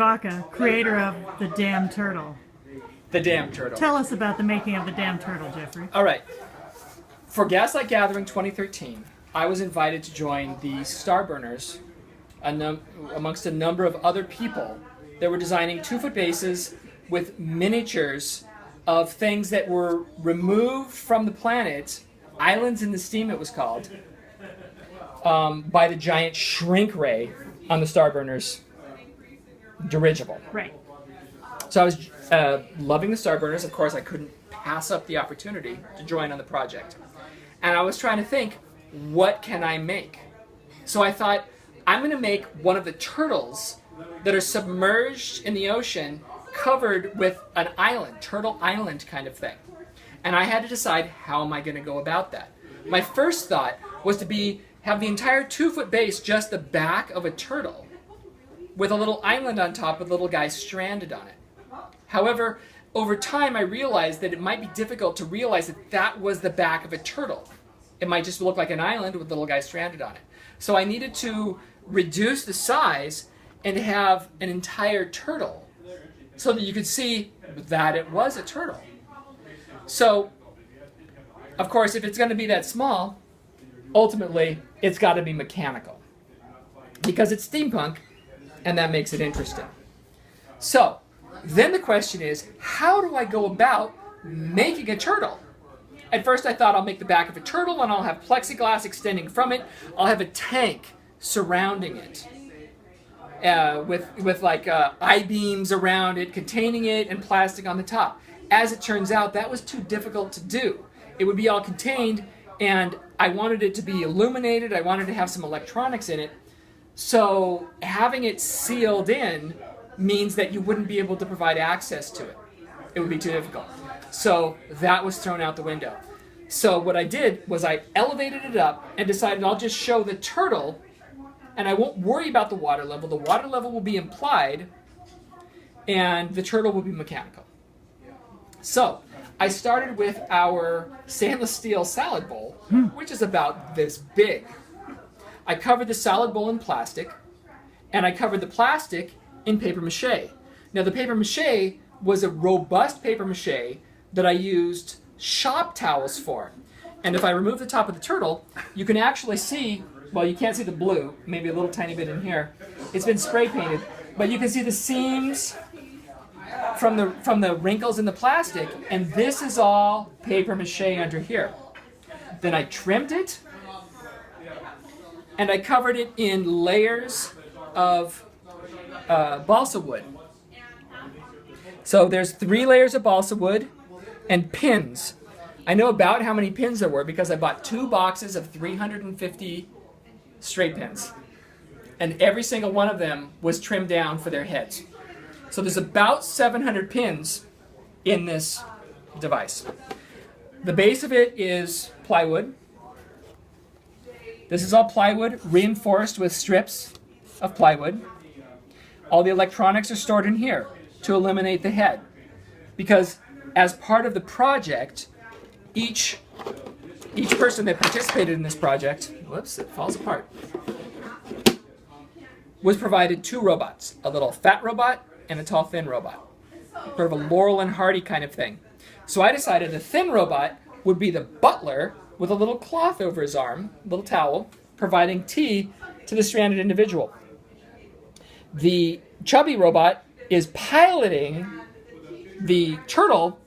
Vaca, creator of the damn turtle. The damn turtle. Tell us about the making of the damn turtle, Jeffrey. All right. For Gaslight Gathering 2013, I was invited to join the Starburners amongst a number of other people that were designing 2-foot bases with miniatures of things that were removed from the planet, islands in the steam it was called, by the giant shrink ray on the Starburners dirigible. Right. So I was loving the Starburners. Of course, I couldn't pass up the opportunity to join on the project. And I was trying to think, what can I make? So I thought, I'm going to make one of the turtles that are submerged in the ocean, covered with an island, turtle island kind of thing. And I had to decide, how am I going to go about that? My first thought was to have the entire 2-foot base just the back of a turtle, with a little island on top with a little guy stranded on it. However, over time I realized that it might be difficult to realize that that was the back of a turtle. It might just look like an island with a little guy stranded on it. So I needed to reduce the size and have an entire turtle so that you could see that it was a turtle. So, of course, if it's going to be that small, ultimately it's got to be mechanical, because it's steampunk, and that makes it interesting. So, then the question is, how do I go about making a turtle? At first I thought, I'll make the back of a turtle and I'll have plexiglass extending from it. I'll have a tank surrounding it with like I-beams around it, containing it, and plastic on the top. As it turns out, that was too difficult to do. It would be all contained, and I wanted it to be illuminated. I wanted to have some electronics in it. So having it sealed in means that you wouldn't be able to provide access to it. It would be too difficult. So that was thrown out the window. So what I did was I elevated it up and decided I'll just show the turtle, and I won't worry about the water level. The water level will be implied, and the turtle will be mechanical. So I started with our stainless steel salad bowl, which is about this big. I covered the salad bowl in plastic, and I covered the plastic in paper mache. Now the paper mache was a robust paper mache that I used shop towels for. And if I remove the top of the turtle, you can actually see, well, you can't see the blue, maybe a little tiny bit in here. It's been spray painted, but you can see the seams from the wrinkles in the plastic, and this is all paper mache under here. Then I trimmed it, and I covered it in layers of balsa wood. So there's 3 layers of balsa wood and pins. I know about how many pins there were because I bought 2 boxes of 350 straight pins. And every single one of them was trimmed down for their heads. So there's about 700 pins in this device. The base of it is plywood. This is all plywood reinforced with strips of plywood. All the electronics are stored in here to eliminate the head, because as part of the project, each person that participated in this project, whoops, it falls apart, was provided 2 robots, a little fat robot and a tall thin robot, sort of a Laurel and Hardy kind of thing. So I decided the thin robot would be the butler with a little cloth over his arm, a little towel, providing tea to the stranded individual. The chubby robot is piloting the turtle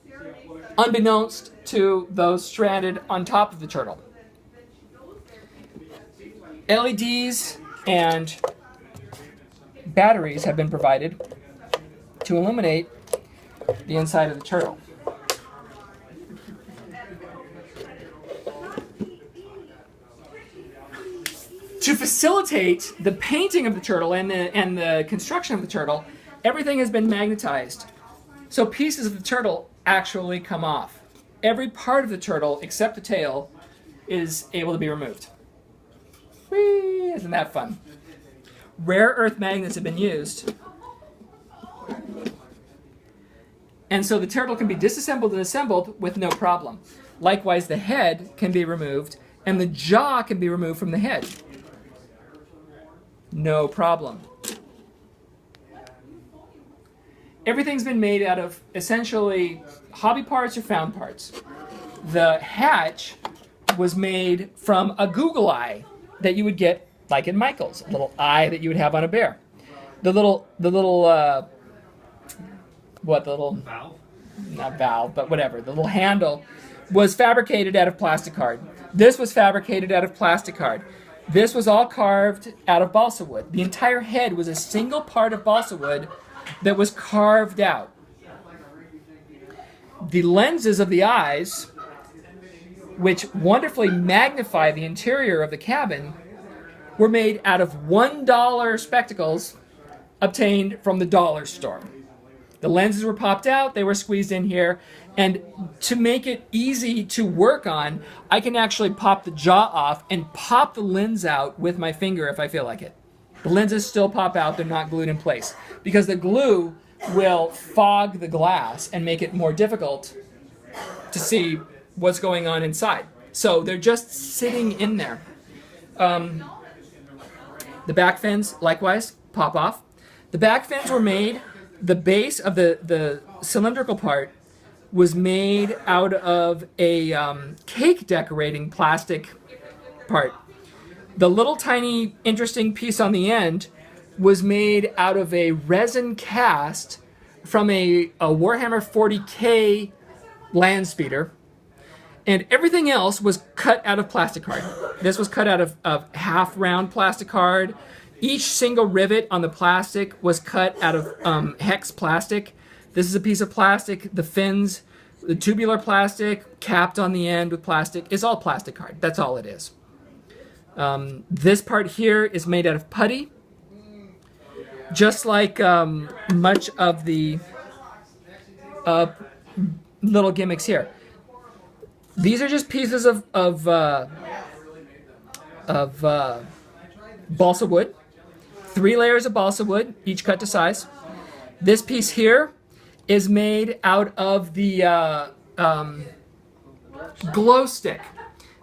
unbeknownst to those stranded on top of the turtle. LEDs and batteries have been provided to illuminate the inside of the turtle. To facilitate the painting of the turtle and the construction of the turtle, everything has been magnetized. So pieces of the turtle actually come off. Every part of the turtle, except the tail, is able to be removed. Whee! Isn't that fun? Rare earth magnets have been used. And so the turtle can be disassembled and assembled with no problem. Likewise, the head can be removed, and the jaw can be removed from the head. No problem. everything's been made out of essentially hobby parts or found parts. The hatch was made from a googly eye that you would get like in Michael's, a little eye that you would have on a bear. The little valve? Not valve, but whatever. The little handle was fabricated out of plastic card. This was fabricated out of plastic card. This was all carved out of balsa wood. The entire head was a single part of balsa wood that was carved out. The lenses of the eyes, which wonderfully magnify the interior of the cabin, were made out of $1 spectacles obtained from the dollar store. The lenses were popped out, they were squeezed in here, and to make it easy to work on, I can actually pop the jaw off and pop the lens out with my finger if I feel like it. The lenses still pop out, they're not glued in place, because the glue will fog the glass and make it more difficult to see what's going on inside. So they're just sitting in there. The back fins, likewise, pop off. The back fins were made, the base of the cylindrical part was made out of a cake decorating plastic part. The little tiny interesting piece on the end was made out of a resin cast from a Warhammer 40K land speeder. And everything else was cut out of plastic card. This was cut out of half-round plastic card. Each single rivet on the plastic was cut out of hex plastic. This is a piece of plastic. The fins, the tubular plastic, capped on the end with plastic, is all plastic card. That's all it is. This part here is made out of putty. Just like much of the little gimmicks here. These are just pieces of balsa wood. 3 layers of balsa wood, each cut to size. This piece here is made out of the glow stick.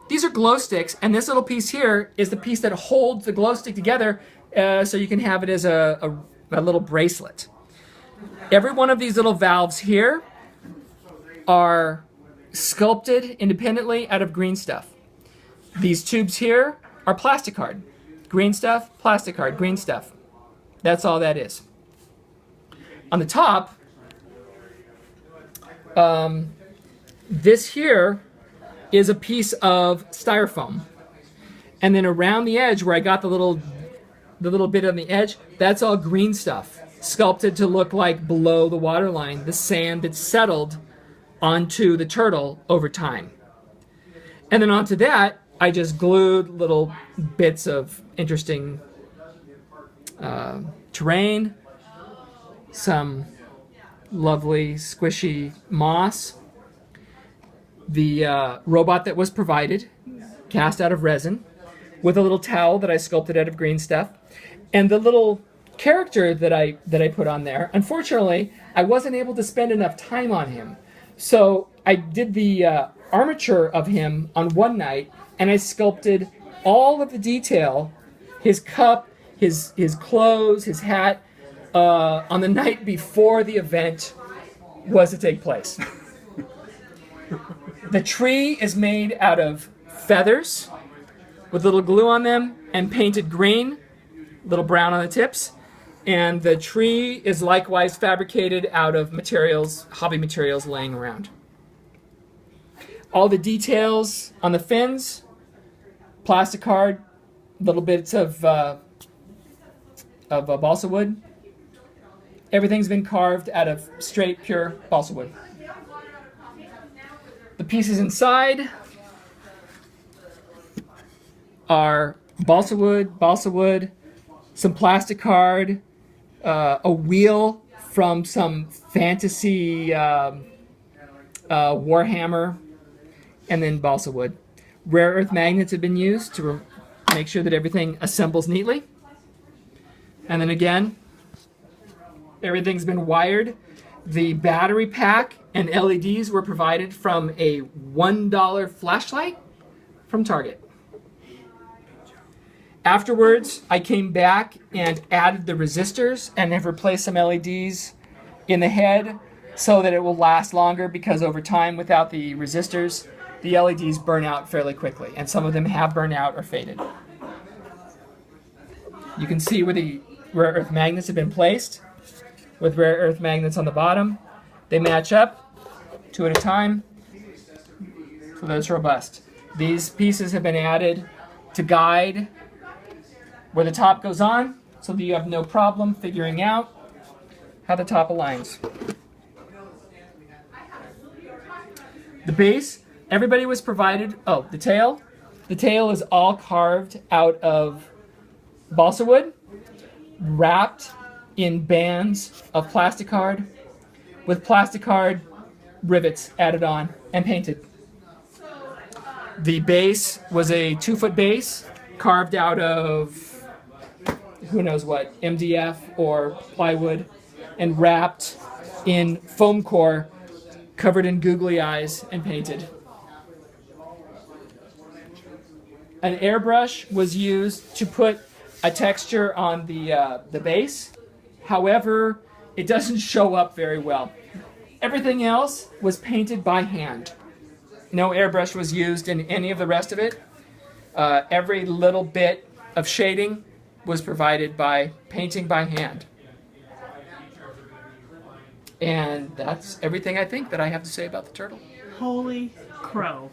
These are glow sticks, and this little piece here is the piece that holds the glow stick together so you can have it as a little bracelet. Every one of these little valves here are sculpted independently out of green stuff. These tubes here are plastic card. Green stuff, plastic card, green stuff. That's all that is. On the top, this here is a piece of styrofoam. And then around the edge where I got the little bit on the edge, that's all green stuff, sculpted to look like below the waterline, the sand that's settled onto the turtle over time. And then onto that, I just glued little bits of interesting terrain, some lovely squishy moss, the robot that was provided, cast out of resin, with a little towel that I sculpted out of green stuff, and the little character that I put on there. Unfortunately, I wasn't able to spend enough time on him. So I did the armature of him on one night, and I sculpted all of the detail, his cup, his clothes, his hat, on the night before the event was to take place. The tree is made out of feathers with little glue on them and painted green, little brown on the tips. And the tree is likewise fabricated out of materials, hobby materials laying around. All the details on the fins, plastic card, little bits of balsa wood. Everything's been carved out of straight, pure balsa wood. The pieces inside are balsa wood, some plastic card, a wheel from some fantasy Warhammer, and then balsa wood. Rare earth magnets have been used to make sure that everything assembles neatly. And then again, everything's been wired. The battery pack and LEDs were provided from a $1 flashlight from Target. Afterwards, I came back and added the resistors and have replaced some LEDs in the head so that it will last longer, because over time, without the resistors, the LEDs burn out fairly quickly, and some of them have burned out or faded. You can see where the rare earth magnets have been placed, with rare earth magnets on the bottom. They match up, 2 at a time, so that's robust. These pieces have been added to guide where the top goes on, so that you have no problem figuring out how the top aligns. The base, everybody was provided, oh, the tail. The tail is all carved out of balsa wood, wrapped in bands of plasticard, with plasticard rivets added on and painted. The base was a 2-foot base carved out of who knows what, MDF or plywood, and wrapped in foam core, covered in googly eyes and painted. An airbrush was used to put a texture on the base. However, it doesn't show up very well. Everything else was painted by hand. No airbrush was used in any of the rest of it. Every little bit of shading was provided by painting by hand. And that's everything I think that I have to say about the turtle. Holy crow.